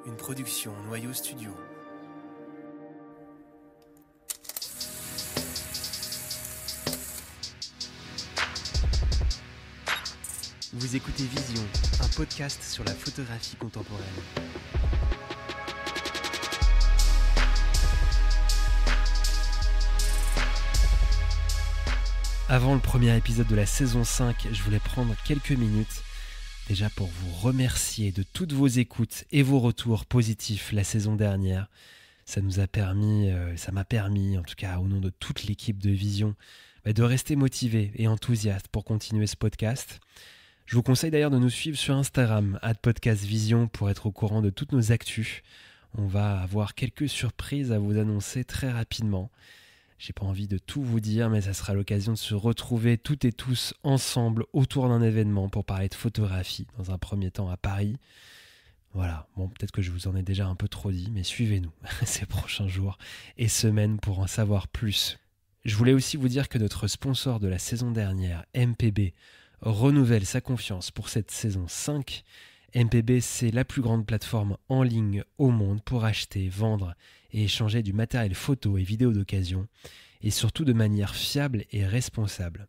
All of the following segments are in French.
une production Noyau Studio. Vous écoutez Vision, un podcast sur la photographie contemporaine. Avant le premier épisode de la saison 5, je voulais prendre quelques minutes déjà pour vous remercier de toutes vos écoutes et vos retours positifs la saison dernière. Ça m'a permis, en tout cas au nom de toute l'équipe de Vision, de rester motivé et enthousiaste pour continuer ce podcast. Je vous conseille d'ailleurs de nous suivre sur Instagram, @podcastvision, pour être au courant de toutes nos actus. On va avoir quelques surprises à vous annoncer très rapidement. J'ai pas envie de tout vous dire, mais ça sera l'occasion de se retrouver toutes et tous ensemble autour d'un événement pour parler de photographie, dans un premier temps à Paris. Voilà, bon, peut-être que je vous en ai déjà un peu trop dit, mais suivez-nous ces prochains jours et semaines pour en savoir plus. Je voulais aussi vous dire que notre sponsor de la saison dernière, MPB, renouvelle sa confiance pour cette saison 5. MPB, c'est la plus grande plateforme en ligne au monde pour acheter, vendre et échanger du matériel photo et vidéo d'occasion, et surtout de manière fiable et responsable.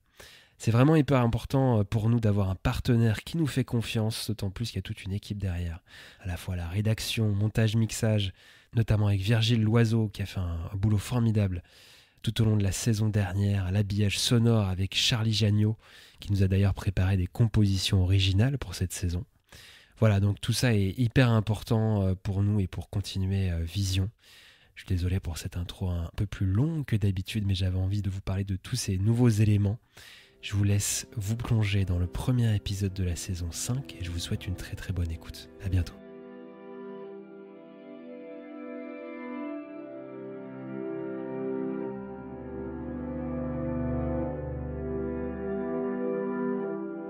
C'est vraiment hyper important pour nous d'avoir un partenaire qui nous fait confiance, d'autant plus qu'il y a toute une équipe derrière, à la fois la rédaction, montage, mixage, notamment avec Virgile Loiseau qui a fait un boulot formidable tout au long de la saison dernière, l'habillage sonore avec Charlie Jagnot, qui nous a d'ailleurs préparé des compositions originales pour cette saison. Voilà, donc tout ça est hyper important pour nous et pour continuer Vision. Je suis désolé pour cette intro un peu plus longue que d'habitude, mais j'avais envie de vous parler de tous ces nouveaux éléments. Je vous laisse vous plonger dans le premier épisode de la saison 5 et je vous souhaite une très très bonne écoute. À bientôt.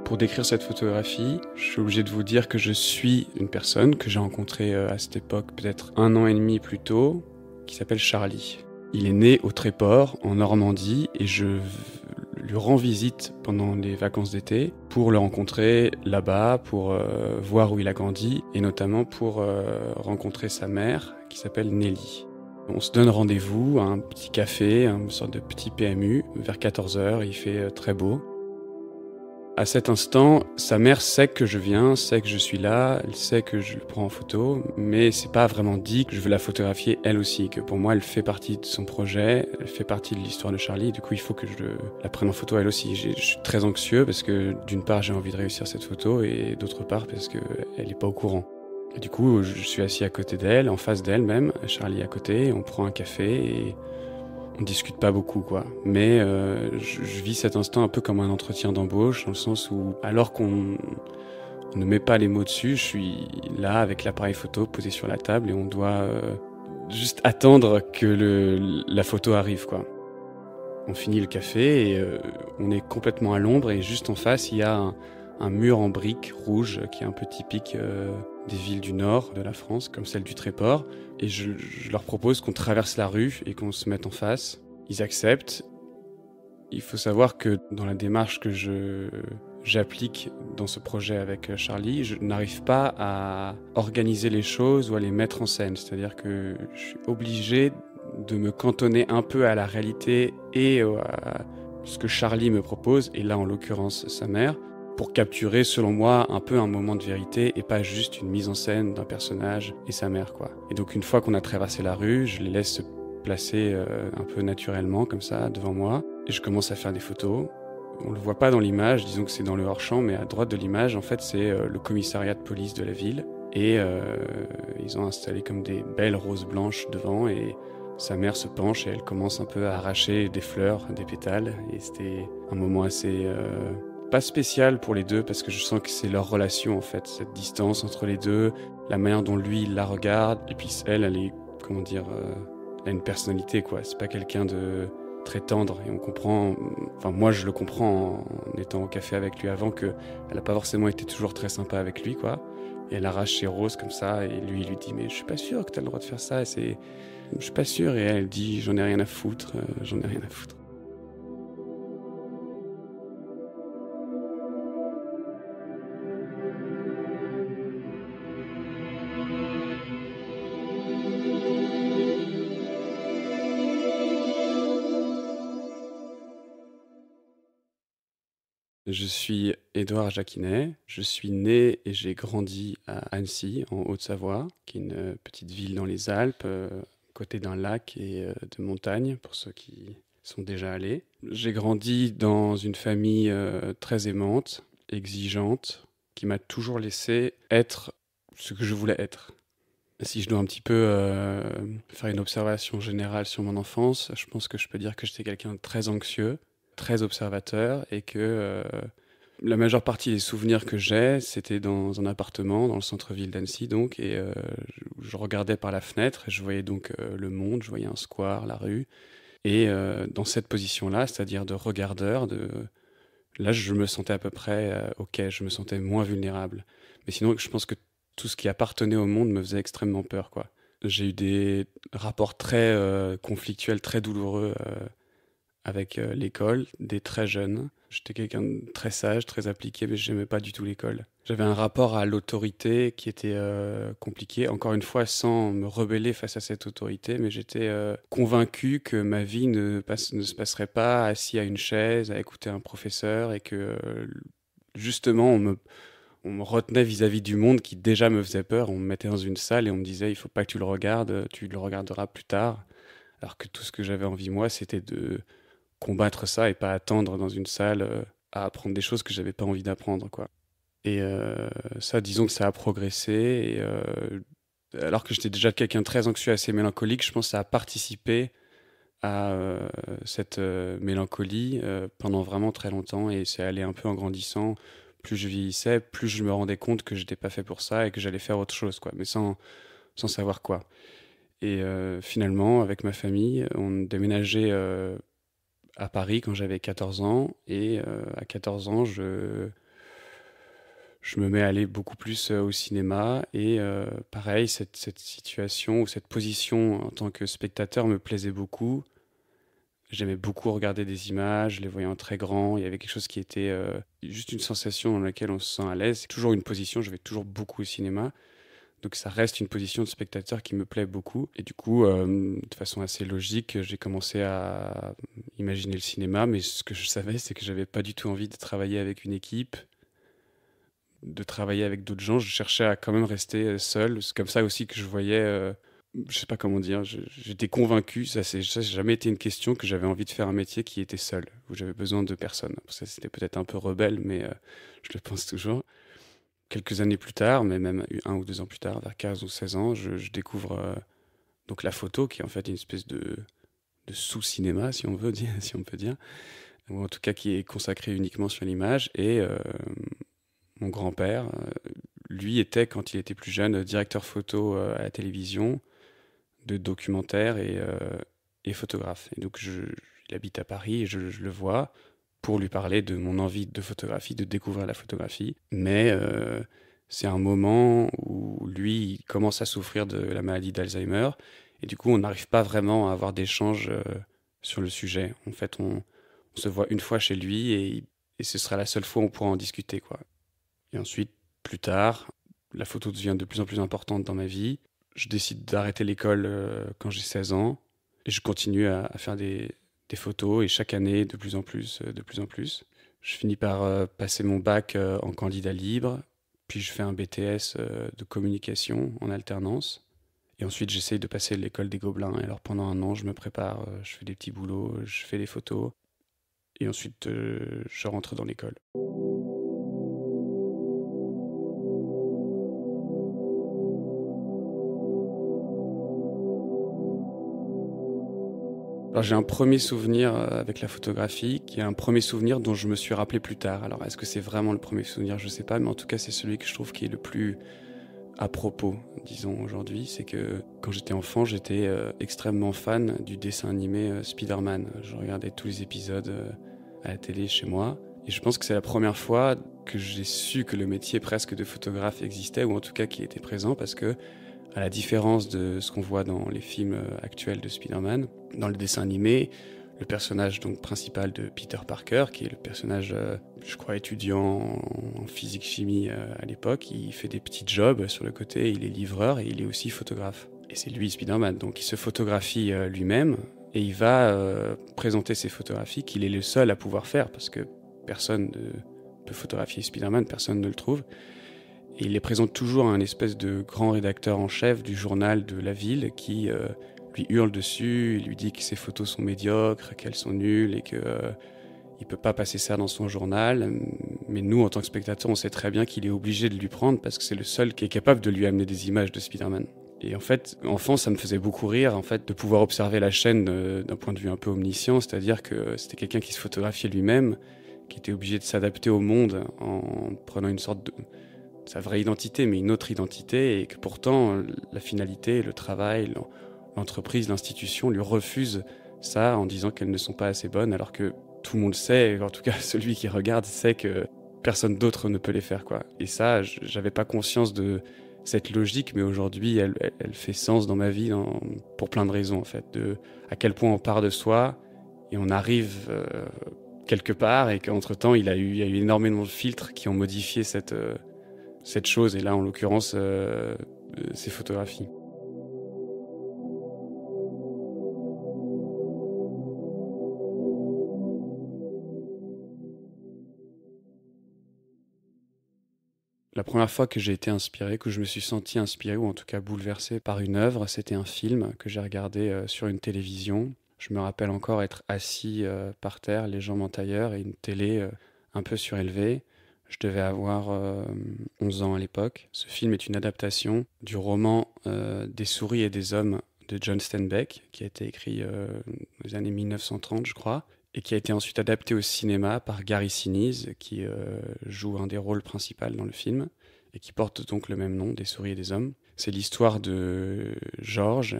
Pour décrire cette photographie, je suis obligé de vous dire que je suis une personne que j'ai rencontrée à cette époque, peut-être 1 an et demi plus tôt, qui s'appelle Charlie. Il est né au Tréport, en Normandie, et je lui rends visite pendant les vacances d'été pour le rencontrer là-bas, pour voir où il a grandi, et notamment pour rencontrer sa mère, qui s'appelle Nelly. On se donne rendez-vous à un petit café, une sorte de petit PMU, vers 14h, il fait très beau. À cet instant, sa mère sait que je viens, sait que je suis là, elle sait que je le prends en photo, mais c'est pas vraiment dit que je veux la photographier elle aussi, que pour moi elle fait partie de son projet, elle fait partie de l'histoire de Charlie, et du coup il faut que je la prenne en photo elle aussi. Je suis très anxieux parce que d'une part j'ai envie de réussir cette photo et d'autre part parce qu'elle est pas au courant. Et du coup je suis assis à côté d'elle, en face d'elle même, Charlie à côté, on prend un café et on discute pas beaucoup, quoi. Mais je vis cet instant un peu comme un entretien d'embauche, dans le sens où, alors qu'on ne met pas les mots dessus, je suis là avec l'appareil photo posé sur la table et on doit juste attendre que la photo arrive, quoi. On finit le café et on est complètement à l'ombre et juste en face, il y a un mur en briques rouge qui est un peu typique des villes du nord de la France, comme celle du Tréport. Et je leur propose qu'on traverse la rue et qu'on se mette en face. Ils acceptent. Il faut savoir que dans la démarche que j'applique dans ce projet avec Charlie, je n'arrive pas à organiser les choses ou à les mettre en scène. C'est-à-dire que je suis obligé de me cantonner un peu à la réalité et à ce que Charlie me propose, et là en l'occurrence sa mère, pour capturer, selon moi, un peu un moment de vérité et pas juste une mise en scène d'un personnage et sa mère, quoi. Et donc une fois qu'on a traversé la rue, je les laisse se placer un peu naturellement, comme ça, devant moi, et je commence à faire des photos. On le voit pas dans l'image, disons que c'est dans le hors-champ, mais à droite de l'image, en fait, c'est le commissariat de police de la ville, et ils ont installé comme des belles roses blanches devant, et sa mère se penche et elle commence un peu à arracher des fleurs, des pétales, et c'était un moment assez pas spécial pour les deux, parce que je sens que c'est leur relation, en fait, cette distance entre les deux, la manière dont lui il la regarde, et puis elle est, comment dire, elle a une personnalité, quoi. C'est pas quelqu'un de très tendre, et on comprend, enfin moi je le comprends en étant au café avec lui avant, que elle a pas forcément été toujours très sympa avec lui, quoi. Et elle arrache ses roses comme ça, et lui il lui dit mais je suis pas sûr que t'as le droit de faire ça, je suis pas sûr, et elle dit j'en ai rien à foutre, j'en ai rien à foutre. Je suis Édouard Jacquinet, je suis né et j'ai grandi à Annecy, en Haute-Savoie, qui est une petite ville dans les Alpes, côté d'un lac et de montagnes, pour ceux qui sont déjà allés. J'ai grandi dans une famille très aimante, exigeante, qui m'a toujours laissé être ce que je voulais être. Si je dois un petit peu faire une observation générale sur mon enfance, je pense que je peux dire que j'étais quelqu'un de très anxieux, très observateur et que la majeure partie des souvenirs que j'ai, c'était dans un appartement dans le centre-ville d'Annecy donc et je regardais par la fenêtre et je voyais donc le monde, je voyais un square, la rue et dans cette position-là, c'est-à-dire de regardeur, là je me sentais à peu près OK, je me sentais moins vulnérable. Mais sinon, je pense que tout ce qui appartenait au monde me faisait extrêmement peur, quoi. J'ai eu des rapports très conflictuels, très douloureux avec l'école, dès très jeune. J'étais quelqu'un de très sage, très appliqué, mais j'aimais pas du tout l'école. J'avais un rapport à l'autorité qui était compliqué, encore une fois sans me rebeller face à cette autorité, mais j'étais convaincu que ma vie ne se passerait pas assis à une chaise, à écouter un professeur, et que justement on me retenait vis-à-vis du monde qui déjà me faisait peur. On me mettait dans une salle et on me disait il faut pas que tu le regardes, tu le regarderas plus tard. Alors que tout ce que j'avais envie moi, c'était de combattre ça et pas attendre dans une salle à apprendre des choses que j'avais pas envie d'apprendre, quoi. Et ça, disons que ça a progressé. Et, alors que j'étais déjà quelqu'un de très anxieux, assez mélancolique, je pense que ça a participé à cette mélancolie pendant vraiment très longtemps. Et c'est allé un peu en grandissant. Plus je vieillissais, plus je me rendais compte que j'étais pas fait pour ça et que j'allais faire autre chose, quoi, mais sans savoir quoi. Et finalement, avec ma famille, on déménageait à Paris quand j'avais 14 ans. Et à 14 ans, je me mets à aller beaucoup plus au cinéma. Et pareil, cette situation ou cette position en tant que spectateur me plaisait beaucoup. J'aimais beaucoup regarder des images, les voyant très grands. Il y avait quelque chose qui était juste une sensation dans laquelle on se sent à l'aise. C'est toujours une position, je vais toujours beaucoup au cinéma. Donc ça reste une position de spectateur qui me plaît beaucoup. Et du coup, de façon assez logique, j'ai commencé à imaginer le cinéma. Mais ce que je savais, c'est que j'avais pas du tout envie de travailler avec une équipe, de travailler avec d'autres gens. Je cherchais à quand même rester seul. C'est comme ça aussi que je voyais... je sais pas comment dire, j'étais convaincu, ça n'a jamais été une question, que j'avais envie de faire un métier qui était seul, où j'avais besoin de personne. Ça, c'était peut-être un peu rebelle, mais je le pense toujours. Quelques années plus tard, mais même 1 ou 2 ans plus tard, vers 15 ou 16 ans, je découvre donc la photo, qui est en fait une espèce de sous-cinéma, si on veut dire, si on peut dire, ou en tout cas qui est consacré uniquement sur l'image. Et mon grand-père, lui, était, quand il était plus jeune, directeur photo à la télévision, de documentaires et photographe. Et donc, il habite à Paris et je le vois pour lui parler de mon envie de photographie, de découvrir la photographie. Mais c'est un moment où lui, il commence à souffrir de la maladie d'Alzheimer. Et du coup, on n'arrive pas vraiment à avoir d'échanges sur le sujet. En fait, on se voit une fois chez lui et ce sera la seule fois où on pourra en discuter, quoi. Et ensuite, plus tard, la photo devient de plus en plus importante dans ma vie. Je décide d'arrêter l'école quand j'ai 16 ans et je continue à faire des photos, et chaque année de plus en plus, de plus en plus. Je finis par passer mon bac en candidat libre, puis je fais un BTS de communication en alternance. Et ensuite, j'essaye de passer l'école des Gobelins. Et alors pendant 1 an, je me prépare, je fais des petits boulots, je fais des photos. Et ensuite, je rentre dans l'école. Alors j'ai un premier souvenir avec la photographie, qui est un premier souvenir dont je me suis rappelé plus tard. Alors est-ce que c'est vraiment le premier souvenir? Je sais pas, mais en tout cas c'est celui que je trouve qui est le plus à propos, disons aujourd'hui. C'est que quand j'étais enfant, j'étais extrêmement fan du dessin animé Spider-Man. Je regardais tous les épisodes à la télé chez moi. Et je pense que c'est la première fois que j'ai su que le métier presque de photographe existait, ou en tout cas qu'il était présent, parce que à la différence de ce qu'on voit dans les films actuels de Spider-Man, dans le dessin animé, le personnage donc principal de Peter Parker, qui est le personnage, je crois, étudiant en physique-chimie à l'époque, il fait des petits jobs sur le côté, il est livreur et il est aussi photographe. Et c'est lui, Spider-Man, donc il se photographie lui-même et il va présenter ses photographies qu'il est le seul à pouvoir faire, parce que personne peut photographier Spider-Man, personne ne le trouve. Et il les présente toujours à un espèce de grand rédacteur en chef du journal de la ville qui lui hurle dessus, il lui dit que ses photos sont médiocres, qu'elles sont nulles et qu'il ne peut pas passer ça dans son journal. Mais nous, en tant que spectateurs, on sait très bien qu'il est obligé de lui prendre parce que c'est le seul qui est capable de lui amener des images de Spider-Man. Et en fait, enfant, ça me faisait beaucoup rire en fait, de pouvoir observer la chaîne d'un point de vue un peu omniscient, c'est-à-dire que c'était quelqu'un qui se photographiait lui-même, qui était obligé de s'adapter au monde en prenant une sorte de sa vraie identité, mais une autre identité, et que pourtant la finalité, le travail, l'entreprise, l'institution lui refusent ça en disant qu'elles ne sont pas assez bonnes, alors que tout le monde sait, en tout cas celui qui regarde sait que personne d'autre ne peut les faire, quoi. Et ça, j'avais pas conscience de cette logique, mais aujourd'hui, elle fait sens dans ma vie pour plein de raisons, en fait. À quel point on part de soi et on arrive quelque part, et qu'entre-temps, il y a eu énormément de filtres qui ont modifié cette chose, et là, en l'occurrence, ces photographies. La première fois que j'ai été inspiré, que je me suis senti inspiré, ou en tout cas bouleversé par une œuvre, c'était un film que j'ai regardé sur une télévision. Je me rappelle encore être assis par terre, les jambes en tailleur, et une télé un peu surélevée. Je devais avoir 11 ans à l'époque. Ce film est une adaptation du roman Des souris et des hommes de John Steinbeck, qui a été écrit dans les années 1930, je crois, et qui a été ensuite adapté au cinéma par Gary Sinise, qui joue un des rôles principaux dans le film, et qui porte donc le même nom, Des souris et des hommes. C'est l'histoire de George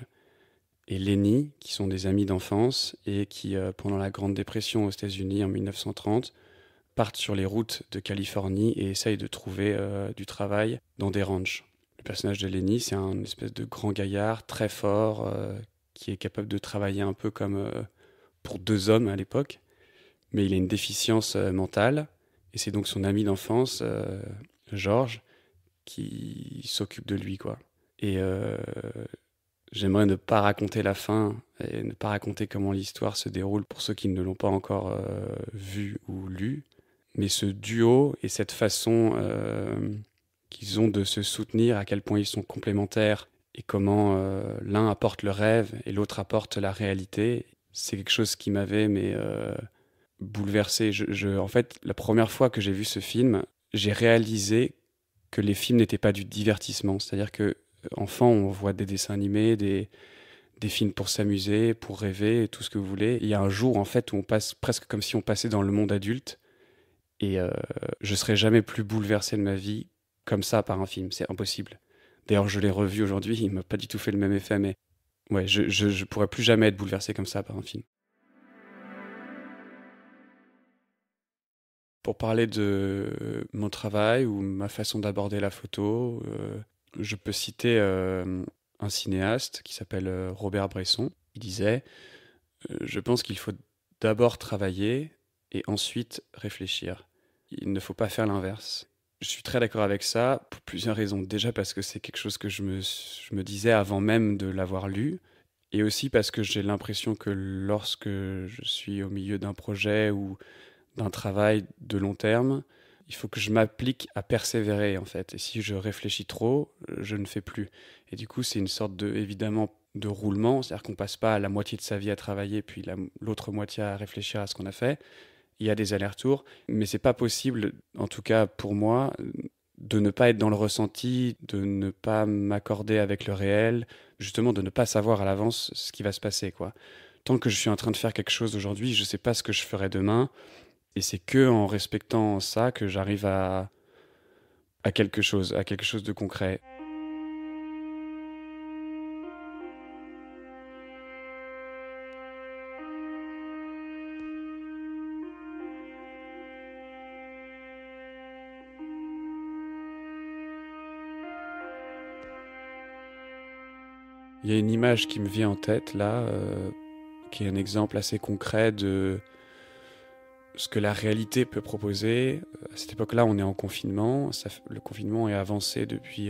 et Lenny, qui sont des amis d'enfance, et qui, pendant la Grande Dépression aux États-Unis en 1930, partent sur les routes de Californie et essayent de trouver du travail dans des ranchs. Le personnage de Lenny, c'est un espèce de grand gaillard, très fort, qui est capable de travailler un peu comme pour 2 hommes à l'époque, mais il a une déficience mentale, et c'est donc son ami d'enfance, George, qui s'occupe de lui, quoi. Et j'aimerais ne pas raconter la fin, et ne pas raconter comment l'histoire se déroule pour ceux qui ne l'ont pas encore vu ou lu, mais ce duo et cette façon qu'ils ont de se soutenir, à quel point ils sont complémentaires, et comment l'un apporte le rêve et l'autre apporte la réalité, c'est quelque chose qui m'avait bouleversé. En fait, la première fois que j'ai vu ce film, j'ai réalisé que les films n'étaient pas du divertissement. C'est-à-dire que enfant, on voit des dessins animés, des films pour s'amuser, pour rêver, tout ce que vous voulez. Il y a un jour, en fait, où on passe presque comme si on passait dans le monde adulte, et je serais jamais plus bouleversé de ma vie comme ça par un film. C'est impossible. D'ailleurs, je l'ai revu aujourd'hui, il m'a pas du tout fait le même effet, mais ouais, je pourrais plus jamais être bouleversé comme ça par un film. Pour parler de mon travail ou ma façon d'aborder la photo, je peux citer un cinéaste qui s'appelle Robert Bresson. Il disait je pense qu'il faut d'abord travailler et ensuite réfléchir. Il ne faut pas faire l'inverse. Je suis très d'accord avec ça pour plusieurs raisons. Déjà parce que c'est quelque chose que je me disais avant même de l'avoir lu, et aussi parce que j'ai l'impression que lorsque je suis au milieu d'un projet ou d'un travail de long terme, il faut que je m'applique à persévérer, en fait. Et si je réfléchis trop, je ne fais plus. Et du coup, c'est une sorte évidemment, de roulement. C'est-à-dire qu'on passe pas la moitié de sa vie à travailler, puis l'autre moitié à réfléchir à ce qu'on a fait. Il y a des allers-retours, mais c'est pas possible, en tout cas pour moi, de ne pas être dans le ressenti, de ne pas m'accorder avec le réel, justement de ne pas savoir à l'avance ce qui va se passer, quoi. Tant que je suis en train de faire quelque chose aujourd'hui, je sais pas ce que je ferai demain. Et c'est que en respectant ça que j'arrive à quelque chose de concret. Il y a une image qui me vient en tête là, qui est un exemple assez concret de ce que la réalité peut proposer. À cette époque-là, on est en confinement. Le confinement est avancé depuis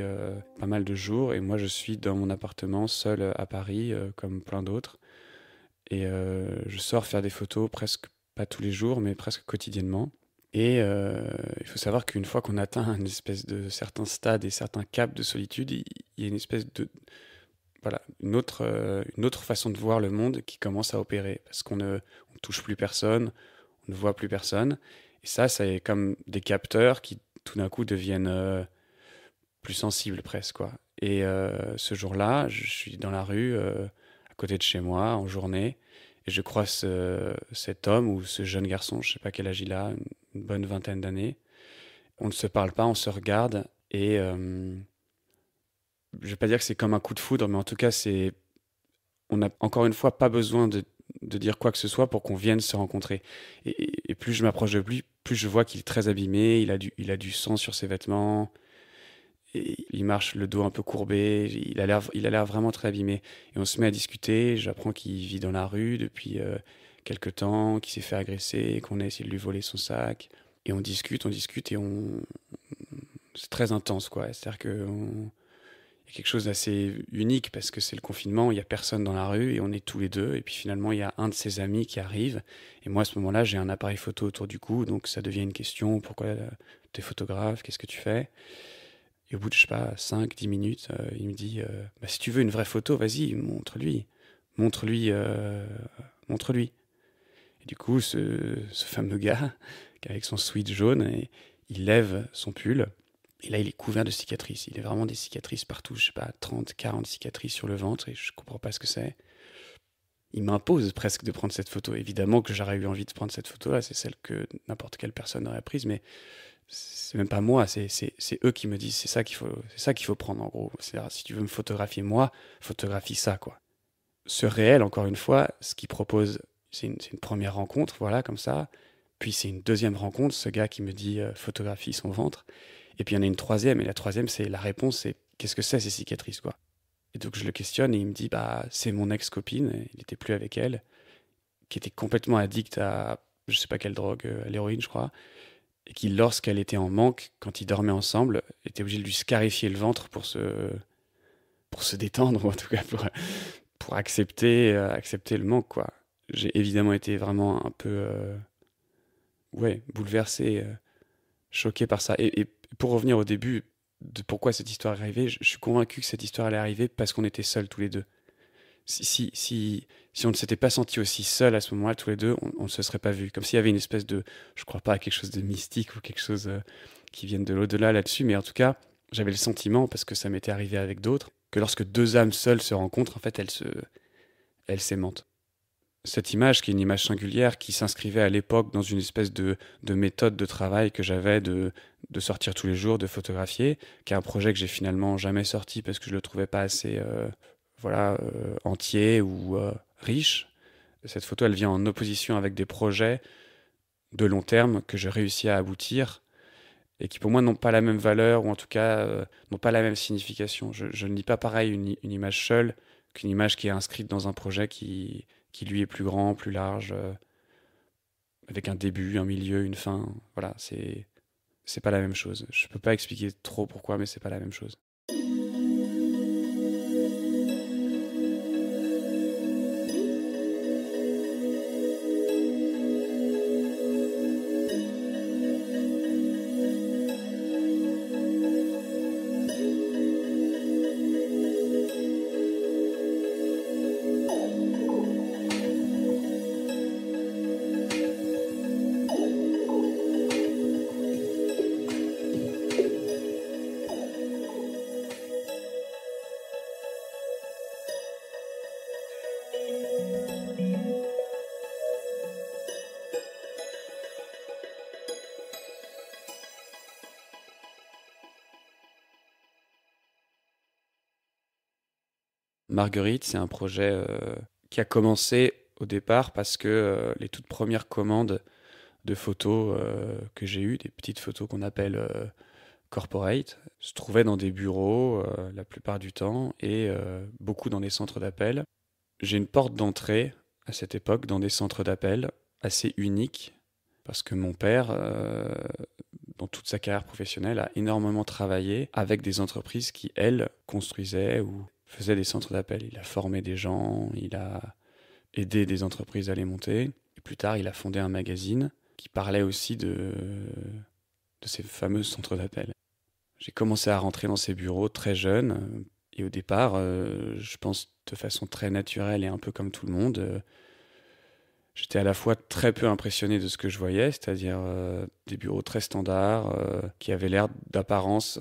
pas mal de jours. Et moi, je suis dans mon appartement, seul à Paris, comme plein d'autres. Et je sors faire des photos presque pas tous les jours, mais presque quotidiennement. Et il faut savoir qu'une fois qu'on atteint une espèce de certains stades et certains caps de solitude, il y a une espèce de voilà, une autre façon de voir le monde qui commence à opérer parce qu'on ne on touche plus personne, on ne voit plus personne. Et ça, c'est comme des capteurs qui tout d'un coup deviennent plus sensibles presque, quoi. Et ce jour-là, je suis dans la rue à côté de chez moi en journée et je croise cet homme ou ce jeune garçon, je sais pas quel âge il a, une bonne vingtaine d'années. On ne se parle pas, on se regarde et je vais pas dire que c'est comme un coup de foudre, mais en tout cas, on n'a encore une fois pas besoin de dire quoi que ce soit pour qu'on vienne se rencontrer. Et plus je m'approche de lui, plus je vois qu'il est très abîmé, il a du sang sur ses vêtements, et il marche le dos un peu courbé, il a l'air vraiment très abîmé. Et on se met à discuter, j'apprends qu'il vit dans la rue depuis quelque temps, qu'il s'est fait agresser, qu'on a essayé de lui voler son sac. Et on discute, et c'est très intense, quoi. C'est-à-dire que il y a quelque chose d'assez unique parce que c'est le confinement, il n'y a personne dans la rue et on est tous les deux. Et puis finalement, il y a un de ses amis qui arrive. Et moi, à ce moment-là, j'ai un appareil photo autour du cou. Donc ça devient une question, pourquoi tu es photographe, qu'est-ce que tu fais? Et au bout de, je sais pas, 5 10 minutes, il me dit, bah, si tu veux une vraie photo, vas-y, montre-lui. Montre-lui. Montre-lui. Et du coup, ce fameux gars, avec son sweat jaune, il lève son pull. Et là, il est couvert de cicatrices. Il a vraiment des cicatrices partout. Je sais pas, 30 40 cicatrices sur le ventre. Et je comprends pas ce que c'est. Il m'impose presque de prendre cette photo. Évidemment que j'aurais eu envie de prendre cette photo-là. C'est celle que n'importe quelle personne aurait prise. Mais c'est même pas moi. C'est eux qui me disent c'est ça qu'il faut prendre, en gros. C'est-à-dire, si tu veux me photographier moi, photographie ça, quoi. Ce réel, encore une fois, ce qu'il propose, c'est une première rencontre, voilà, comme ça. Puis c'est une deuxième rencontre, ce gars qui me dit photographie son ventre. Et puis il y en a une troisième, et la troisième, c'est la réponse, c'est qu'est-ce que c'est ces cicatrices, quoi. Et donc je le questionne et il me dit, bah c'est mon ex-copine, il n'était plus avec elle, qui était complètement addict à, je sais pas quelle drogue, à l'héroïne, je crois, et qui, lorsqu'elle était en manque, quand ils dormaient ensemble, était obligé de lui scarifier le ventre pour se détendre, ou en tout cas pour accepter le manque, quoi. J'ai évidemment été vraiment un peu ouais, bouleversé, choqué par ça. Et pour revenir au début de pourquoi cette histoire est arrivée, je suis convaincu que cette histoire allait arriver parce qu'on était seuls tous les deux. Si on ne s'était pas senti aussi seuls à ce moment-là, tous les deux, on ne se serait pas vus. Comme s'il y avait une espèce de, je crois pas à quelque chose de mystique ou quelque chose qui vienne de l'au-delà là-dessus, mais en tout cas, j'avais le sentiment, parce que ça m'était arrivé avec d'autres, que lorsque deux âmes seules se rencontrent, en fait, elles s'aimantent. Cette image, qui est une image singulière, qui s'inscrivait à l'époque dans une espèce de méthode de travail que j'avais de sortir tous les jours, de photographier, qui est un projet que j'ai finalement jamais sorti parce que je le trouvais pas assez entier ou riche. Cette photo, elle vient en opposition avec des projets de long terme que je réussis à aboutir et qui pour moi n'ont pas la même valeur, ou en tout cas n'ont pas la même signification. Je ne lis pas pareil une image seule qu'une image qui est inscrite dans un projet qui lui est plus grand, plus large, avec un début, un milieu, une fin. Voilà, c'est pas la même chose. Je peux pas expliquer trop pourquoi, mais c'est pas la même chose. Marguerite, c'est un projet qui a commencé au départ parce que les toutes premières commandes de photos que j'ai eues, des petites photos qu'on appelle corporate, se trouvaient dans des bureaux la plupart du temps, et beaucoup dans des centres d'appel. J'ai une porte d'entrée à cette époque dans des centres d'appel assez unique parce que mon père, dans toute sa carrière professionnelle, a énormément travaillé avec des entreprises qui, elles, construisaient ou faisaient des centres d'appel. Il a formé des gens, il a aidé des entreprises à les monter. Et plus tard, il a fondé un magazine qui parlait aussi de ces fameux centres d'appel. J'ai commencé à rentrer dans ces bureaux très jeune, et au départ, je pense de façon très naturelle et un peu comme tout le monde, j'étais à la fois très peu impressionné de ce que je voyais, c'est-à-dire des bureaux très standards, qui avaient l'air d'apparence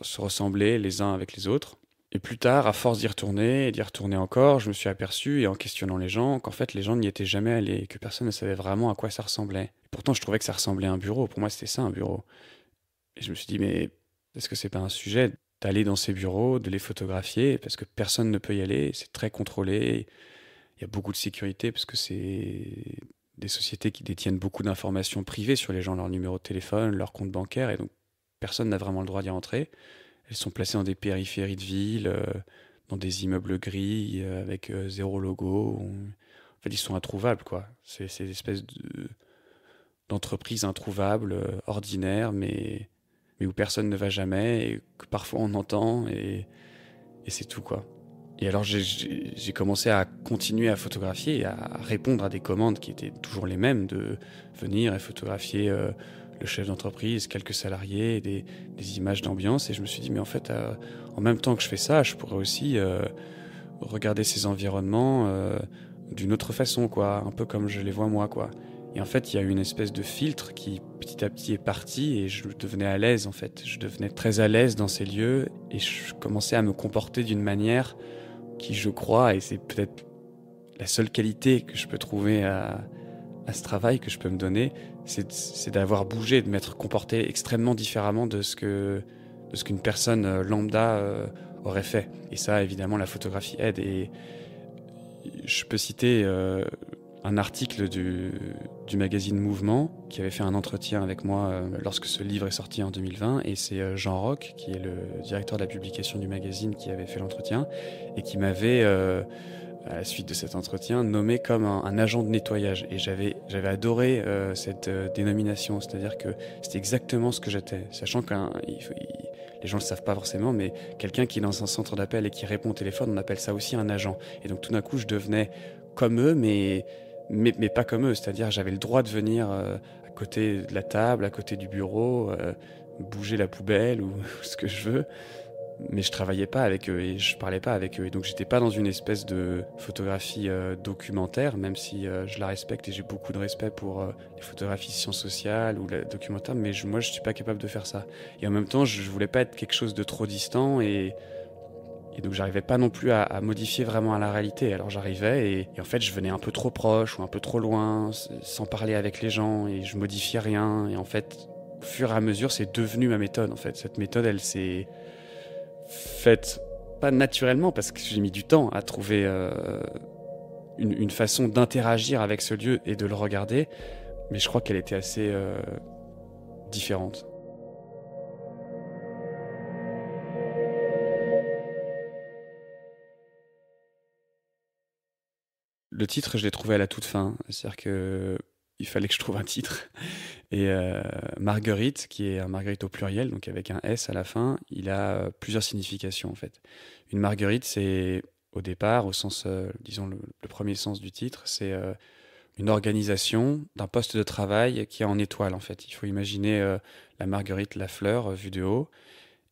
se ressembler les uns avec les autres. Et plus tard, à force d'y retourner et d'y retourner encore, je me suis aperçu, et en questionnant les gens, qu'en fait les gens n'y étaient jamais allés, que personne ne savait vraiment à quoi ça ressemblait. Et pourtant, je trouvais que ça ressemblait à un bureau. Pour moi, c'était ça, un bureau. Et je me suis dit, mais est-ce que c'est pas un sujet d'aller dans ces bureaux, de les photographier, parce que personne ne peut y aller, c'est très contrôlé, il y a beaucoup de sécurité, parce que c'est des sociétés qui détiennent beaucoup d'informations privées sur les gens, leur numéro de téléphone, leur compte bancaire, et donc personne n'a vraiment le droit d'y rentrer. Elles sont placées dans des périphéries de ville, dans des immeubles gris, avec zéro logo. En fait, ils sont introuvables, quoi. C'est des espèces d'entreprises introuvables, ordinaires, mais où personne ne va jamais, et que parfois on entend, et c'est tout, quoi. Et alors j'ai commencé à continuer à photographier et à répondre à des commandes qui étaient toujours les mêmes, de venir et photographier le chef d'entreprise, quelques salariés, des images d'ambiance. Et je me suis dit, mais en fait, en même temps que je fais ça, je pourrais aussi regarder ces environnements d'une autre façon, quoi, un peu comme je les vois moi, quoi. Et en fait, il y a eu une espèce de filtre qui petit à petit est parti, et je devenais à l'aise, en fait. Je devenais très à l'aise dans ces lieux, et je commençais à me comporter d'une manière qui, je crois, et c'est peut-être la seule qualité que je peux trouver à ce travail que je peux me donner, c'est d'avoir bougé, de m'être comporté extrêmement différemment de ce qu'une personne lambda aurait fait. Et ça, évidemment, la photographie aide. Et je peux citer un article du magazine Mouvement qui avait fait un entretien avec moi lorsque ce livre est sorti en 2020, et c'est Jean Roch, qui est le directeur de la publication du magazine, qui avait fait l'entretien et qui m'avait à la suite de cet entretien, nommé comme un agent de nettoyage. Et j'avais adoré cette dénomination, c'est-à-dire que c'était exactement ce que j'étais, sachant que les gens ne le savent pas forcément, mais quelqu'un qui est dans un centre d'appel et qui répond au téléphone, on appelle ça aussi un agent. Et donc tout d'un coup, je devenais comme eux, mais pas comme eux, c'est-à-dire j'avais le droit de venir à côté de la table, à côté du bureau, bouger la poubelle ou ce que je veux. Mais je travaillais pas avec eux et je parlais pas avec eux. Et donc j'étais pas dans une espèce de photographie documentaire, même si je la respecte et j'ai beaucoup de respect pour les photographies sciences sociales ou la documentaire, mais moi je suis pas capable de faire ça. Et en même temps, je voulais pas être quelque chose de trop distant, et donc j'arrivais pas non plus à modifier vraiment à la réalité. Alors j'arrivais et en fait je venais un peu trop proche ou un peu trop loin, sans parler avec les gens, et je modifiais rien. Et en fait, au fur et à mesure, c'est devenu ma méthode. En fait, cette méthode, elle s'est faite pas naturellement, parce que j'ai mis du temps à trouver une façon d'interagir avec ce lieu et de le regarder, mais je crois qu'elle était assez différente. Le titre, je l'ai trouvé à la toute fin, c'est-à-dire que il fallait que je trouve un titre. Et Marguerite, qui est un Marguerite au pluriel, donc avec un S à la fin, il a plusieurs significations en fait. Une Marguerite, c'est au départ, au sens, disons le premier sens du titre, c'est une organisation d'un poste de travail qui est en étoile en fait. Il faut imaginer la Marguerite, la fleur, vue de haut.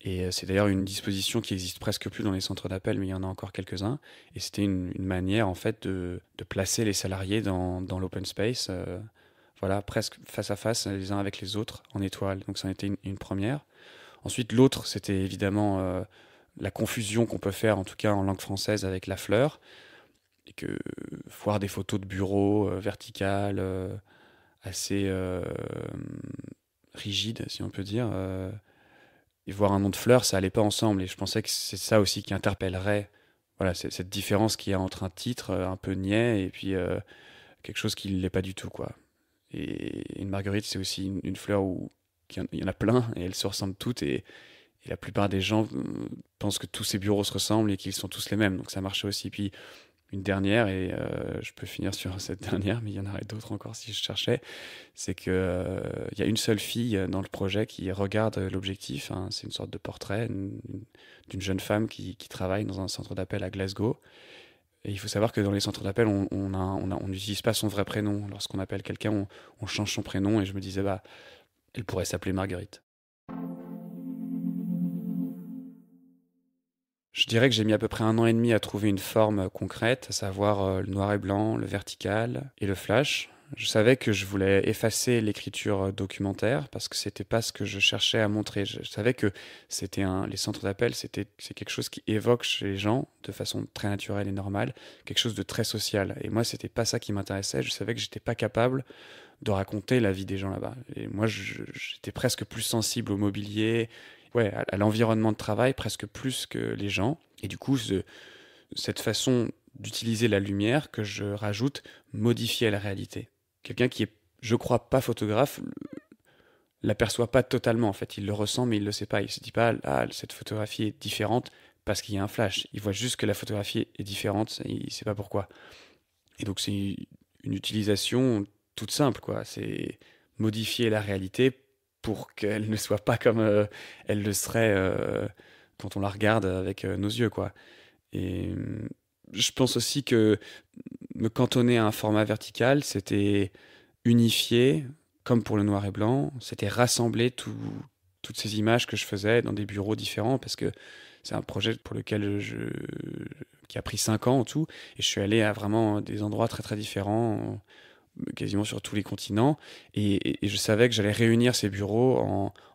Et c'est d'ailleurs une disposition qui existe presque plus dans les centres d'appel, mais il y en a encore quelques-uns. Et c'était une manière en fait de placer les salariés dans l'open space, voilà, presque face à face les uns avec les autres en étoile. Donc ça en était une première. Ensuite, l'autre, c'était évidemment la confusion qu'on peut faire, en tout cas en langue française, avec la fleur. Et que voir des photos de bureaux verticales, assez rigides, si on peut dire, et voir un nom de fleur, ça allait pas ensemble. Et je pensais que c'est ça aussi qui interpellerait, voilà, cette différence qu'il y a entre un titre un peu niais et puis quelque chose qui ne l'est pas du tout, quoi. Et une marguerite, c'est aussi une fleur où il y en a plein et elles se ressemblent toutes, et la plupart des gens pensent que tous ces bureaux se ressemblent et qu'ils sont tous les mêmes, donc ça marchait aussi. Puis une dernière, et je peux finir sur cette dernière, mais il y en aurait d'autres encore si je cherchais, c'est que y a une seule fille dans le projet qui regarde l'objectif, hein, c'est une sorte de portrait d'une jeune femme qui travaille dans un centre d'appel à Glasgow. Et il faut savoir que dans les centres d'appel, on n'utilise pas son vrai prénom. Lorsqu'on appelle quelqu'un, on change son prénom et je me disais, bah, elle pourrait s'appeler Marguerite. Je dirais que j'ai mis à peu près 1 an et demi à trouver une forme concrète, à savoir le noir et blanc, le vertical et le flash. Je savais que je voulais effacer l'écriture documentaire parce que c'était pas ce que je cherchais à montrer. Je savais que les centres d'appel, c'est quelque chose qui évoque chez les gens de façon très naturelle et normale, quelque chose de très social. Et moi, c'était pas ça qui m'intéressait. Je savais que j'étais pas capable de raconter la vie des gens là-bas. Et moi, j'étais presque plus sensible au mobilier, ouais, à l'environnement de travail, presque plus que les gens. Et du coup, cette façon d'utiliser la lumière que je rajoute modifiait la réalité. Quelqu'un qui est, je crois, pas photographe, l'aperçoit pas totalement en fait. Il le ressent, mais il le sait pas. Il se dit pas, ah, cette photographie est différente parce qu'il y a un flash. Il voit juste que la photographie est différente, et il sait pas pourquoi. Et donc c'est une utilisation toute simple, quoi. C'est modifier la réalité pour qu'elle ne soit pas comme elle le serait quand on la regarde avec nos yeux, quoi. Et je pense aussi que me cantonner à un format vertical, c'était unifier, comme pour le noir et blanc, c'était rassembler toutes ces images que je faisais dans des bureaux différents, parce que c'est un projet pour lequel qui a pris 5 ans en tout, et je suis allé à vraiment des endroits très très différents, quasiment sur tous les continents, et je savais que j'allais réunir ces bureaux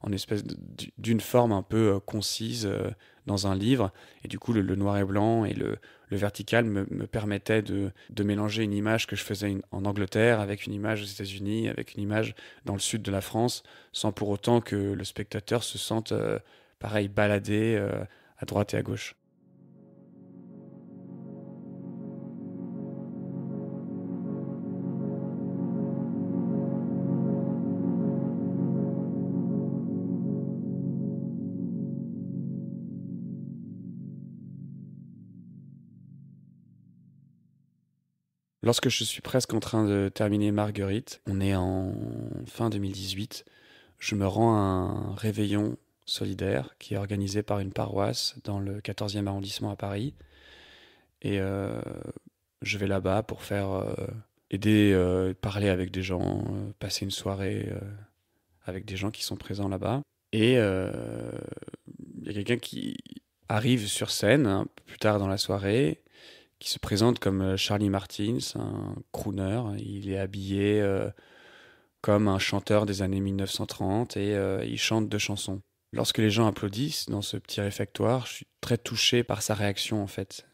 en espèce d'une forme un peu concise dans un livre, et du coup le noir et blanc et le vertical me permettait de mélanger une image que je faisais en Angleterre avec une image aux États-Unis, avec une image dans le sud de la France, sans pour autant que le spectateur se sente pareil baladé à droite et à gauche. Lorsque je suis presque en train de terminer Marguerite, on est en fin 2018, je me rends à un réveillon solidaire qui est organisé par une paroisse dans le 14e arrondissement à Paris. Et je vais là-bas pour faire aider, parler avec des gens, passer une soirée avec des gens qui sont présents là-bas. Et il y a quelqu'un qui arrive sur scène un peu plus tard dans la soirée, qui se présente comme Charlie Martins, un crooner. Il est habillé comme un chanteur des années 1930 et il chante 2 chansons. Lorsque les gens applaudissent dans ce petit réfectoire, je suis très touché par sa réaction en fait.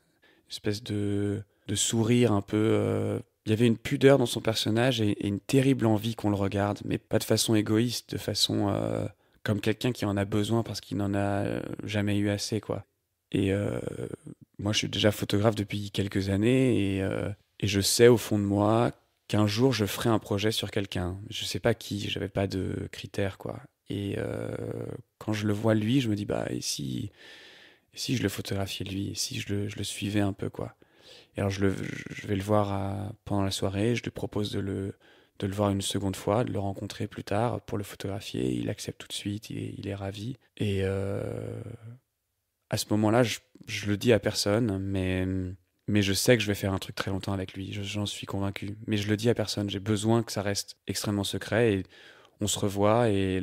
Une espèce de sourire un peu. Il y avait une pudeur dans son personnage et une terrible envie qu'on le regarde, mais pas de façon égoïste, de façon comme quelqu'un qui en a besoin parce qu'il n'en a jamais eu assez, quoi. Et moi, je suis déjà photographe depuis quelques années et je sais au fond de moi qu'un jour, je ferai un projet sur quelqu'un. Je sais pas qui, j'avais pas de critères, quoi. Et quand je le vois lui, je me dis, bah, et si je le photographiais lui, et si je le suivais un peu, quoi. Et alors, je vais le voir pendant la soirée, je lui propose de le voir une seconde fois, de le rencontrer plus tard pour le photographier. Il accepte tout de suite, il est ravi. Et à ce moment-là, je le dis à personne, mais je sais que je vais faire un truc très longtemps avec lui. J'en suis convaincu. Mais je le dis à personne. J'ai besoin que ça reste extrêmement secret. Et on se revoit. Et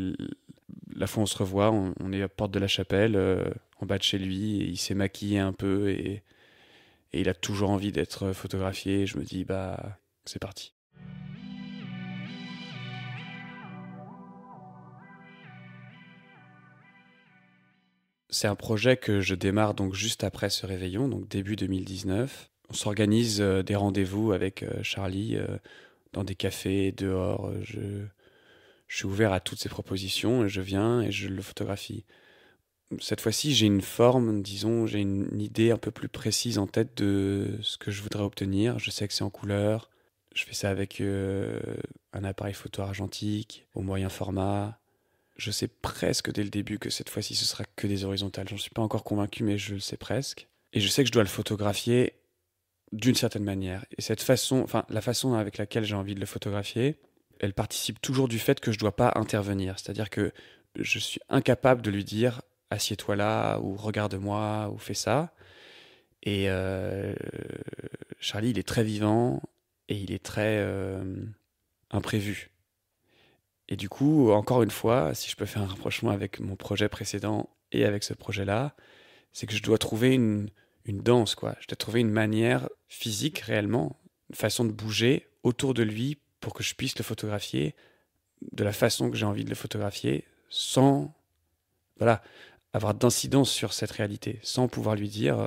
la fois où on se revoit, on est à la porte de la chapelle, en bas de chez lui. Et il s'est maquillé un peu. Et il a toujours envie d'être photographié. Et je me dis, bah, c'est parti. C'est un projet que je démarre donc juste après ce réveillon, donc début 2019. On s'organise des rendez-vous avec Charlie dans des cafés, dehors. Je suis ouvert à toutes ces propositions et je viens et je le photographie. Cette fois-ci, j'ai une forme, disons, j'ai une idée un peu plus précise en tête de ce que je voudrais obtenir. Je sais que c'est en couleur. Je fais ça avec un appareil photo argentique, au moyen format. Je sais presque dès le début que cette fois-ci, ce sera que des horizontales. J'en suis pas encore convaincu, mais je le sais presque. Et je sais que je dois le photographier d'une certaine manière. Et cette façon, enfin, la façon avec laquelle j'ai envie de le photographier, elle participe toujours du fait que je dois pas intervenir. C'est-à-dire que je suis incapable de lui dire « assieds-toi là » ou « regarde-moi » ou « fais ça ». Et Charlie, il est très vivant et il est très imprévu. Et du coup, encore une fois, si je peux faire un rapprochement avec mon projet précédent et avec ce projet-là, c'est que je dois trouver une danse, quoi. Je dois trouver une manière physique, réellement, une façon de bouger autour de lui pour que je puisse le photographier de la façon que j'ai envie de le photographier, sans, voilà, avoir d'incidence sur cette réalité, sans pouvoir lui dire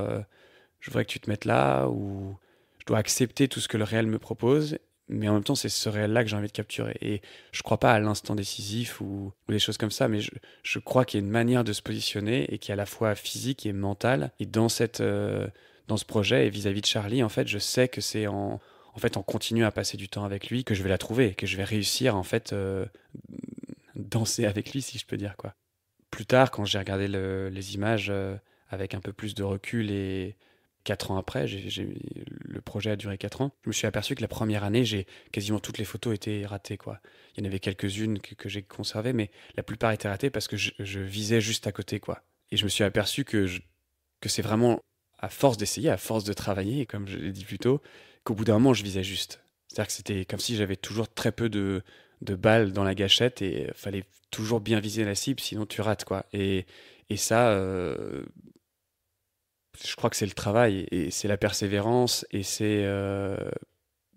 je voudrais que tu te mettes là, ou je dois accepter tout ce que le réel me propose, mais en même temps, c'est ce réel-là que j'ai envie de capturer. Et je crois pas à l'instant décisif ou des choses comme ça, mais je crois qu'il y a une manière de se positionner et qui est à la fois physique et mentale. Et dans dans ce projet et vis-à-vis de Charlie, en fait, je sais que c'est en fait, en continuant à passer du temps avec lui, que je vais la trouver, que je vais réussir, en fait, danser avec lui, si je peux dire, quoi. Plus tard, quand j'ai regardé les images avec un peu plus de recul et 4 ans après, le projet a duré 4 ans, je me suis aperçu que la première année, quasiment toutes les photos étaient ratées, quoi. Il y en avait quelques-unes que j'ai conservées, mais la plupart étaient ratées parce que je visais juste à côté, quoi. Et je me suis aperçu que c'est vraiment à force d'essayer, à force de travailler, comme je l'ai dit plus tôt, qu'au bout d'un moment, je visais juste. C'est-à-dire que c'était comme si j'avais toujours très peu de balles dans la gâchette et fallait toujours bien viser la cible, sinon tu rates, quoi. Et ça, je crois que c'est le travail et c'est la persévérance et c'est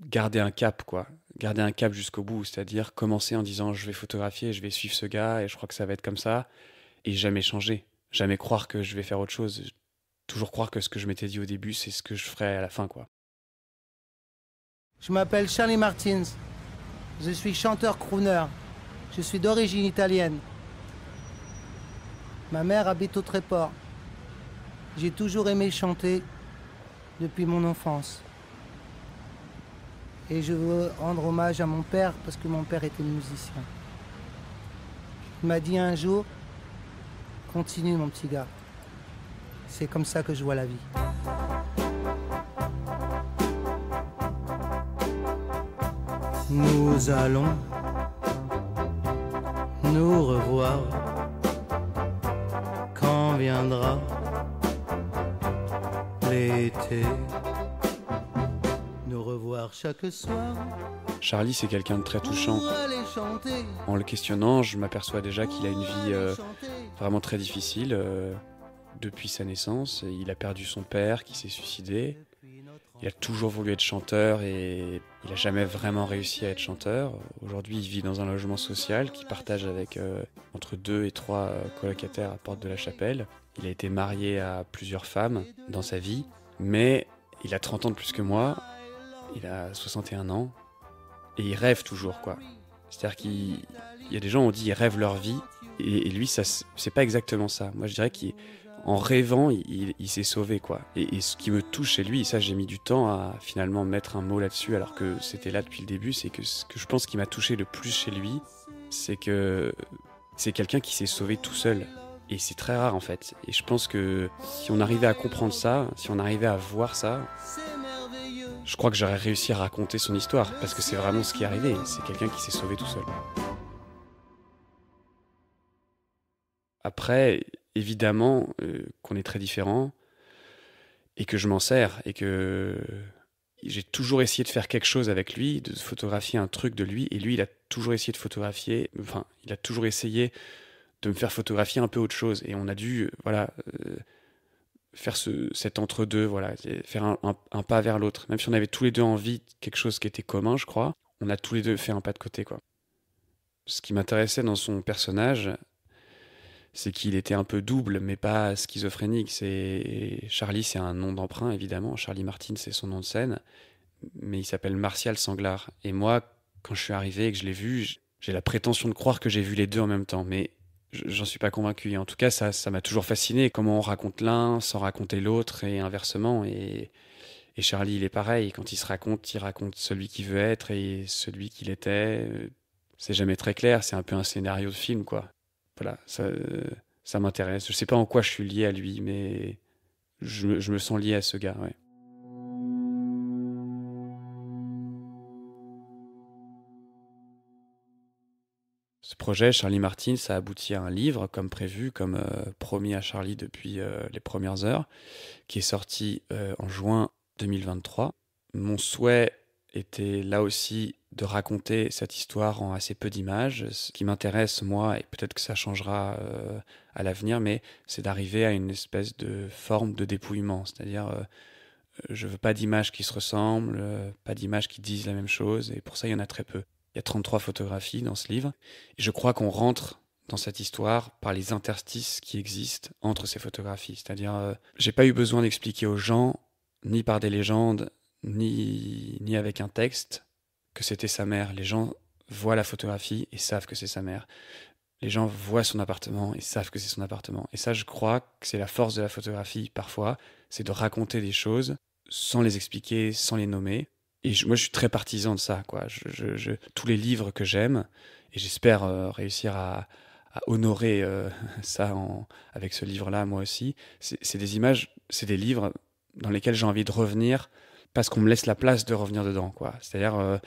garder un cap, quoi. Garder un cap jusqu'au bout, c'est-à-dire commencer en disant je vais photographier, je vais suivre ce gars et je crois que ça va être comme ça et jamais changer. Jamais croire que je vais faire autre chose. Toujours croire que ce que je m'étais dit au début, c'est ce que je ferai à la fin, quoi. Je m'appelle Charlie Martins. Je suis chanteur crooner. Je suis d'origine italienne. Ma mère habite au Tréport. J'ai toujours aimé chanter depuis mon enfance. Et je veux rendre hommage à mon père parce que mon père était musicien. Il m'a dit un jour, continue mon petit gars. C'est comme ça que je vois la vie. Nous allons nous revoir quand viendra l'été. Nous revoir chaque soir. Charlie, c'est quelqu'un de très touchant. En le questionnant, je m'aperçois déjà qu'il a une vie vraiment très difficile. Depuis sa naissance, il a perdu son père qui s'est suicidé. Il a toujours voulu être chanteur et il n'a jamais vraiment réussi à être chanteur. Aujourd'hui, il vit dans un logement social qu'il partage avec entre 2 et 3 colocataires à Porte de la Chapelle. Il a été marié à plusieurs femmes dans sa vie, mais il a 30 ans de plus que moi, il a 61 ans et il rêve toujours, quoi. C'est-à-dire qu'il y a des gens, on dit, ils rêvent leur vie et lui, ça, c'est pas exactement ça. Moi, je dirais qu'en rêvant, il s'est sauvé, quoi. Et ce qui me touche chez lui, et ça j'ai mis du temps à finalement mettre un mot là-dessus, alors que c'était là depuis le début, c'est que ce que je pense qui m'a touché le plus chez lui, c'est que c'est quelqu'un qui s'est sauvé tout seul. Et c'est très rare en fait. Et je pense que si on arrivait à comprendre ça, si on arrivait à voir ça, je crois que j'aurais réussi à raconter son histoire, parce que c'est vraiment ce qui est arrivé. C'est quelqu'un qui s'est sauvé tout seul. Après, évidemment qu'on est très différents et que je m'en sers et que j'ai toujours essayé de faire quelque chose avec lui, de photographier un truc de lui, et lui, il a toujours essayé de photographier, enfin, il a toujours essayé de me faire photographier un peu autre chose. Et on a dû, voilà, faire cet entre-deux, voilà, faire un pas vers l'autre. Même si on avait tous les deux envie de quelque chose qui était commun, je crois, on a tous les deux fait un pas de côté, quoi. Ce qui m'intéressait dans son personnage, c'est qu'il était un peu double, mais pas schizophrénique. Charlie, c'est un nom d'emprunt, évidemment. Charlie Martin, c'est son nom de scène. Mais il s'appelle Martial Sanglard. Et moi, quand je suis arrivé et que je l'ai vu, j'ai la prétention de croire que j'ai vu les deux en même temps. Mais j'en suis pas convaincu. Et en tout cas, ça m'a toujours fasciné. Comment on raconte l'un sans raconter l'autre et inversement. Et Charlie, il est pareil. Quand il raconte celui qu'il veut être et celui qu'il était. C'est jamais très clair. C'est un peu un scénario de film, quoi. Voilà, ça m'intéresse. Je sais pas en quoi je suis lié à lui, mais je me sens lié à ce gars, ouais. Ce projet, Charlie Martin, ça aboutit à un livre, comme prévu, comme promis à Charlie depuis les premières heures, qui est sorti en juin 2023. Mon souhait était là aussi de raconter cette histoire en assez peu d'images. Ce qui m'intéresse, moi, et peut-être que ça changera à l'avenir, mais c'est d'arriver à une espèce de forme de dépouillement. C'est-à-dire, je veux pas d'images qui se ressemblent, pas d'images qui disent la même chose, et pour ça, il y en a très peu. Il y a 33 photographies dans ce livre. Et je crois qu'on rentre dans cette histoire par les interstices qui existent entre ces photographies. C'est-à-dire, j'ai pas eu besoin d'expliquer aux gens, ni par des légendes, ni avec un texte, que c'était sa mère. Les gens voient la photographie et savent que c'est sa mère. Les gens voient son appartement et savent que c'est son appartement. Et ça, je crois que c'est la force de la photographie, parfois, c'est de raconter des choses sans les expliquer, sans les nommer. Et moi, je suis très partisan de ça, quoi. Tous les livres que j'aime, et j'espère réussir à honorer ça avec ce livre-là, moi aussi, c'est des images, c'est des livres dans lesquels j'ai envie de revenir parce qu'on me laisse la place de revenir dedans, quoi. C'est-à-dire,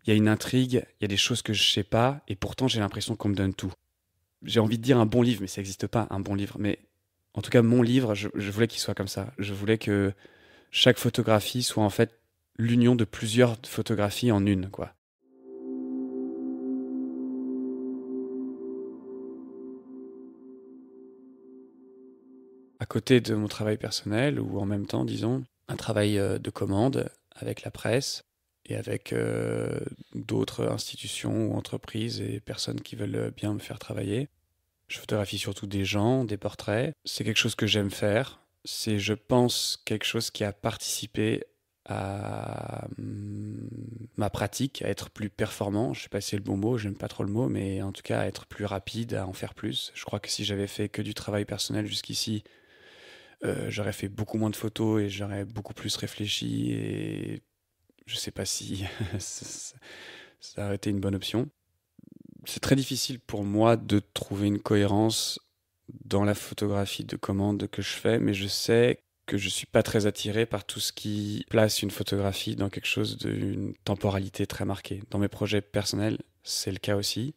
il y a une intrigue, il y a des choses que je sais pas, et pourtant, j'ai l'impression qu'on me donne tout. J'ai envie de dire un bon livre, mais ça n'existe pas, un bon livre. Mais en tout cas, mon livre, je voulais qu'il soit comme ça. Je voulais que chaque photographie soit en fait l'union de plusieurs photographies en une, quoi. À côté de mon travail personnel, ou en même temps, disons, un travail de commande avec la presse et avec d'autres institutions ou entreprises et personnes qui veulent bien me faire travailler. Je photographie surtout des gens, des portraits. C'est quelque chose que j'aime faire. C'est, je pense, quelque chose qui a participé à ma pratique, à être plus performant. Je sais pas si c'est le bon mot, j'aime pas trop le mot, mais en tout cas à être plus rapide, à en faire plus. Je crois que si j'avais fait que du travail personnel jusqu'ici, j'aurais fait beaucoup moins de photos et j'aurais beaucoup plus réfléchi et je sais pas si ça aurait été une bonne option. C'est très difficile pour moi de trouver une cohérence dans la photographie de commande que je fais, mais je sais que je suis pas très attiré par tout ce qui place une photographie dans quelque chose d'une temporalité très marquée. Dans mes projets personnels, c'est le cas aussi,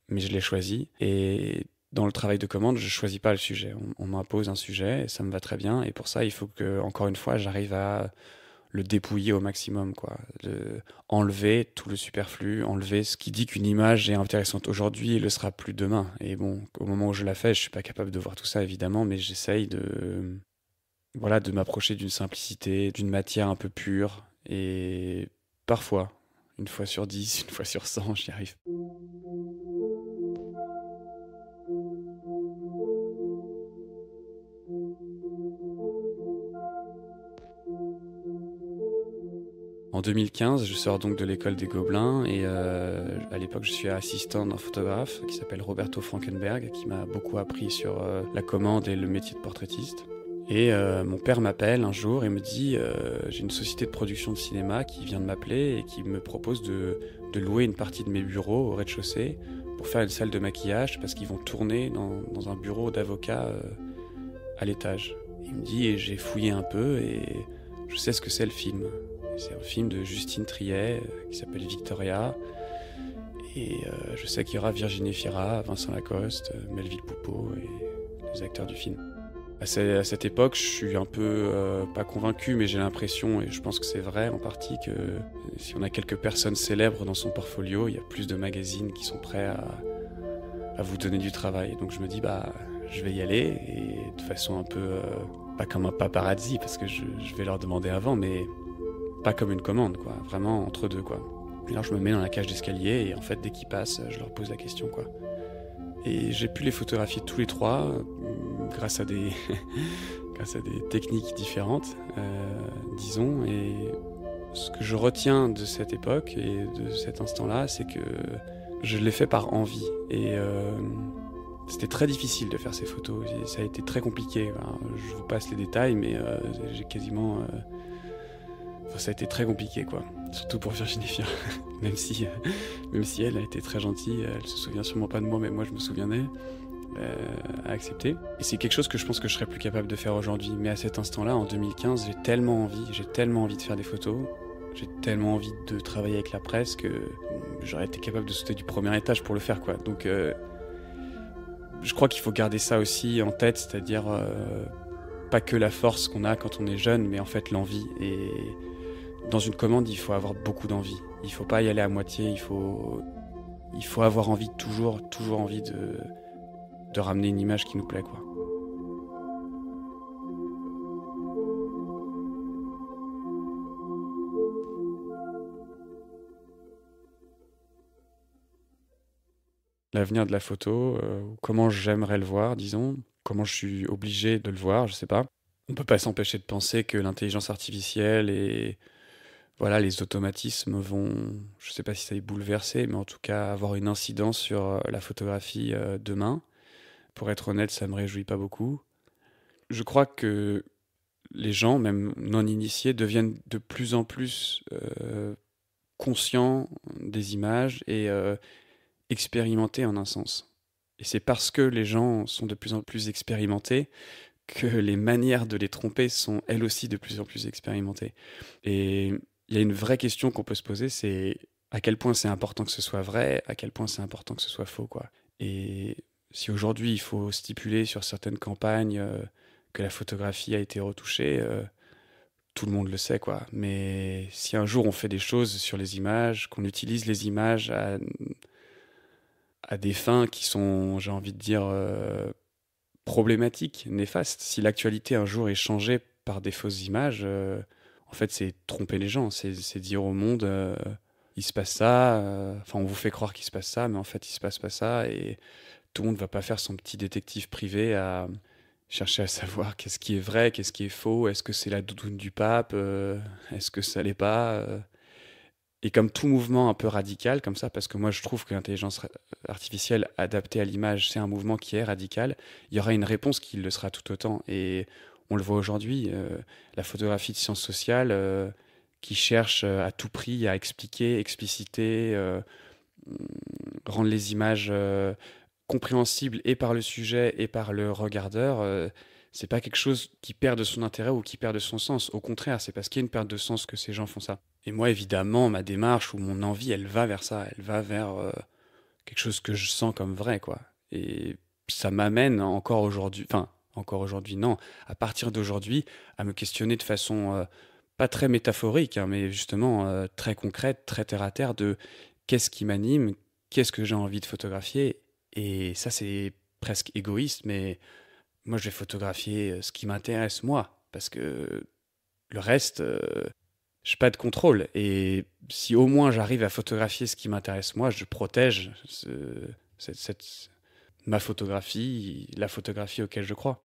mais je l'ai choisi. Et dans le travail de commande, je choisis pas le sujet. On m'impose un sujet et ça me va très bien. Et pour ça, il faut que, encore une fois, j'arrive à le dépouiller au maximum, quoi. Enlever tout le superflu, enlever ce qui dit qu'une image est intéressante aujourd'hui et le sera plus demain. Et bon, au moment où je la fais, je suis pas capable de voir tout ça, évidemment, mais j'essaye de m'approcher d'une simplicité, d'une matière un peu pure. Et parfois, une fois sur 10, une fois sur 100, j'y arrive. En 2015, je sors donc de l'école des Gobelins et à l'époque, je suis assistant d'un photographe qui s'appelle Roberto Frankenberg, qui m'a beaucoup appris sur la commande et le métier de portraitiste. Et mon père m'appelle un jour et me dit j'ai une société de production de cinéma qui vient de m'appeler et qui me propose de louer une partie de mes bureaux au rez-de-chaussée pour faire une salle de maquillage parce qu'ils vont tourner dans un bureau d'avocat à l'étage. Il me dit, et j'ai fouillé un peu et je sais ce que c'est le film. C'est un film de Justine Triet qui s'appelle Victoria. Et je sais qu'il y aura Virginie Fira, Vincent Lacoste, Melville Poupeau et les acteurs du film. À cette époque, je suis un peu, pas convaincu, mais j'ai l'impression, et je pense que c'est vrai en partie, que si on a quelques personnes célèbres dans son portfolio, il y a plus de magazines qui sont prêts à vous donner du travail. Donc je me dis, je vais y aller, et de façon un peu, pas comme un paparazzi, parce que je vais leur demander avant, mais pas comme une commande, quoi. Vraiment entre deux, quoi. Et alors je me mets dans la cage d'escalier, et en fait, dès qu'ils passent, je leur pose la question, quoi. Et j'ai pu les photographier tous les trois, grâce à des techniques différentes, disons. Et ce que je retiens de cette époque et de cet instant-là, c'est que je l'ai fait par envie. Et c'était très difficile de faire ces photos. Et ça a été très compliqué. Enfin, je vous passe les détails, mais j'ai quasiment... ça a été très compliqué, quoi. Surtout pour Virginie Fira. même si elle a été très gentille, elle se souvient sûrement pas de moi, mais moi je me souviens d'elle. À accepter. Et c'est quelque chose que je pense que je serais plus capable de faire aujourd'hui. Mais à cet instant-là, en 2015, j'ai tellement envie de faire des photos J'ai tellement envie de travailler avec la presse que j'aurais été capable de sauter du premier étage pour le faire, quoi. Donc je crois qu'il faut garder ça aussi en tête, c'est-à-dire pas que la force qu'on a quand on est jeune, mais en fait l'envie. Et dans une commande, il faut avoir beaucoup d'envie. Il faut pas y aller à moitié, il faut avoir envie, toujours envie de ramener une image qui nous plaît, quoi. L'avenir de la photo, comment j'aimerais le voir, disons, comment je suis obligé de le voir, je sais pas. On peut pas s'empêcher de penser que l'intelligence artificielle et voilà, les automatismes vont, je sais pas si ça va bouleverser, mais en tout cas avoir une incidence sur la photographie demain. Pour être honnête, ça me réjouit pas beaucoup. Je crois que les gens, même non initiés, deviennent de plus en plus conscients des images et expérimentés en un sens. Et c'est parce que les gens sont de plus en plus expérimentés que les manières de les tromper sont elles aussi de plus en plus expérimentées. Et il y a une vraie question qu'on peut se poser, c'est à quel point c'est important que ce soit vrai, à quel point c'est important que ce soit faux, quoi. Et si aujourd'hui il faut stipuler sur certaines campagnes que la photographie a été retouchée, tout le monde le sait, quoi. Mais si un jour on fait des choses sur les images, qu'on utilise les images à des fins qui sont, j'ai envie de dire, problématiques, néfastes, si l'actualité un jour est changée par des fausses images, en fait c'est tromper les gens, c'est dire au monde il se passe ça, enfin on vous fait croire qu'il se passe ça, mais en fait il se passe pas ça, et tout le monde va pas faire son petit détective privé à chercher à savoir qu'est-ce qui est vrai, qu'est-ce qui est faux, est-ce que c'est la doudoune du pape, est-ce que ça l'est pas. Et comme tout mouvement un peu radical comme ça, parce que moi je trouve que l'intelligence artificielle adaptée à l'image, c'est un mouvement qui est radical, il y aura une réponse qui le sera tout autant. Et on le voit aujourd'hui, la photographie de sciences sociales qui cherche à tout prix à expliquer, expliciter, rendre les images compréhensibles et par le sujet et par le regardeur. C'est pas quelque chose qui perd de son intérêt ou qui perd de son sens. Au contraire, c'est parce qu'il y a une perte de sens que ces gens font ça. Et moi, évidemment, ma démarche ou mon envie, elle va vers ça. Elle va vers quelque chose que je sens comme vrai, quoi. Et ça m'amène encore aujourd'hui, enfin, encore aujourd'hui, non, à partir d'aujourd'hui, à me questionner de façon pas très métaphorique, hein, mais justement très concrète, très terre-à-terre, de qu'est-ce qui m'anime, qu'est-ce que j'ai envie de photographier. Et ça, c'est presque égoïste, mais moi, je vais photographier ce qui m'intéresse, moi, parce que le reste, je n'ai pas de contrôle. Et si au moins j'arrive à photographier ce qui m'intéresse, moi, je protège ma photographie, la photographie auquel je crois.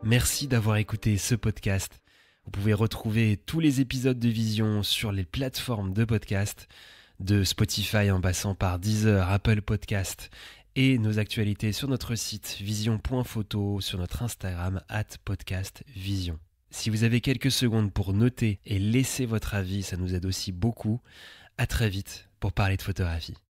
Merci d'avoir écouté ce podcast. Vous pouvez retrouver tous les épisodes de Vision sur les plateformes de podcast, de Spotify en passant par Deezer, Apple Podcast, et nos actualités sur notre site vision.photo, sur notre Instagram @podcastvision. Si vous avez quelques secondes pour noter et laisser votre avis, ça nous aide aussi beaucoup. À très vite pour parler de photographie.